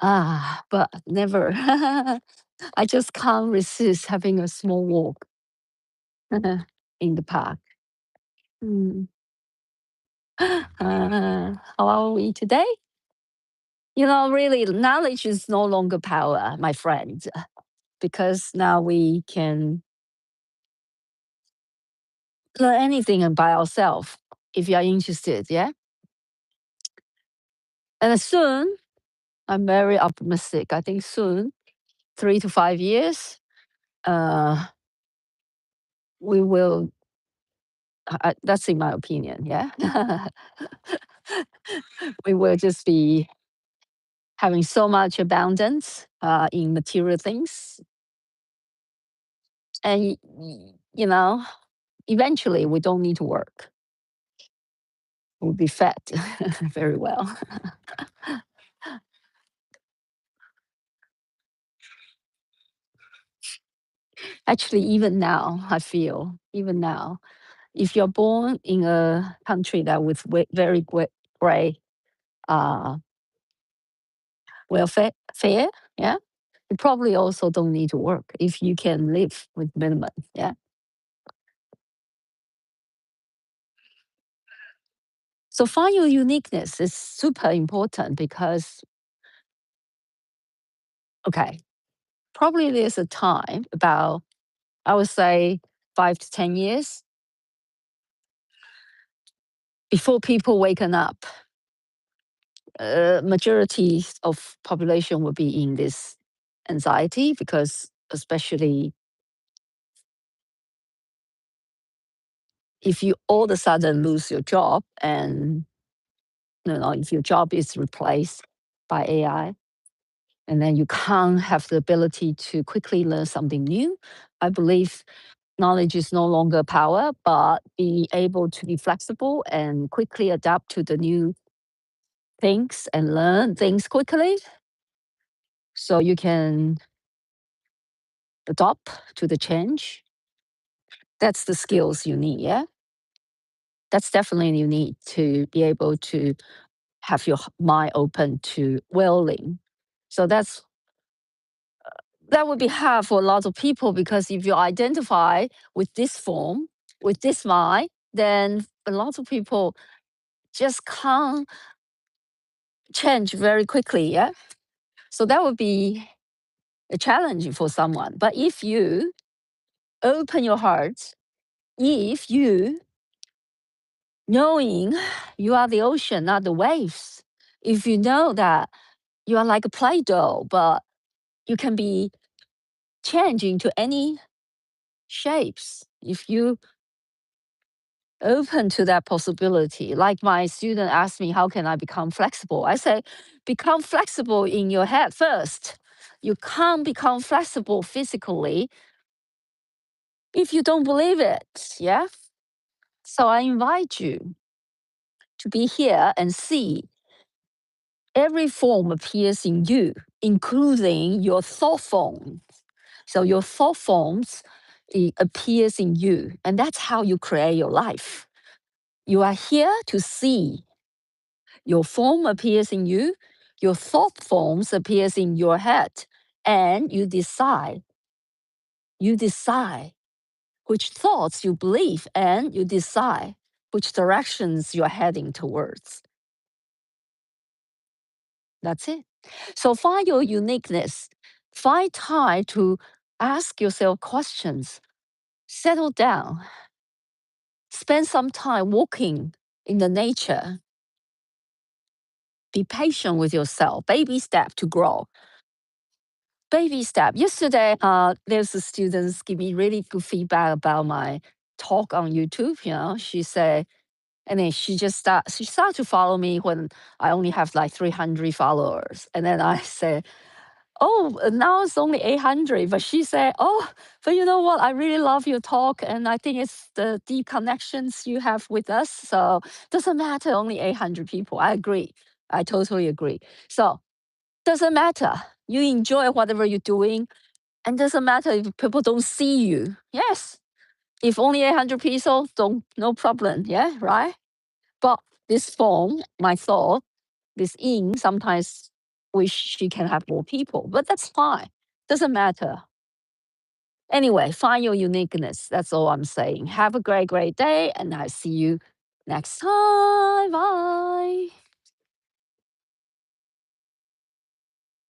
But never. I just can't resist having a small walk in the park. Mm. How are we today? Really, knowledge is no longer power, my friend, because now we can learn anything by ourselves if you are interested. Yeah. And soon, I'm very optimistic. I think soon, 3 to 5 years, uh, we will. That's in my opinion. Yeah. We will just be having so much abundance in material things. And, eventually we don't need to work. We'll be fed very well. Actually, even now, I feel, even now, if you're born in a country that with very great uh, welfare, yeah, you probably also don't need to work if you can live with minimum. Yeah. So find your uniqueness is super important because, okay, probably there's a time about, I would say, 5 to 10 years before people waken up. Majority of population will be in this anxiety because, especially if you all of a sudden lose your job and if your job is replaced by AI, and then you can't have the ability to quickly learn something new. I believe knowledge is no longer power, but being able to be flexible and quickly adapt to the new things and learn things quickly so you can adopt to the change. That's the skills you need. Yeah. That's definitely you need to be able to have your mind open to willing. So that would be hard for a lot of people because if you identify with this form, with this mind, then a lot of people just can't change very quickly. Yeah. So that would be a challenge for someone. But if you open your heart, if you knowing you are the ocean, not the waves, if you know that you are like a Play Doh, but you can be changed into any shapes. If you open to that possibility, like my student asked me, how can I become flexible? I say, become flexible in your head first. You can't become flexible physically if you don't believe it. Yeah. So I invite you to be here and see every form appears in you, including your thought form. So your thought forms appears in you, and that's how you create your life. You are here to see your form appears in you, your thought forms appears in your head, and you decide. You decide which thoughts you believe, and you decide which directions you're heading towards. That's it. So find your uniqueness. Find time to ask yourself questions. Settle down. Spend some time walking in the nature. Be patient with yourself. Baby step to grow. Baby step. Yesterday, there's a students give me really good feedback about my talk on YouTube. She said, and then she started to follow me when I only have like 300 followers. And then I said, oh, now it's only 800. But she said, oh, but you know what? I really love your talk. And I think it's the deep connections you have with us. So doesn't matter, only 800 people. I agree. I totally agree. So doesn't matter. You enjoy whatever you're doing. And doesn't matter if people don't see you. Yes. If only 800 people, don't, no problem. Yeah, right? But this form, my thought, this ink sometimes wish she can have more people, but that's fine. Doesn't matter. Anyway, find your uniqueness. That's all I'm saying. Have a great, great day, and I'll see you next time. Bye.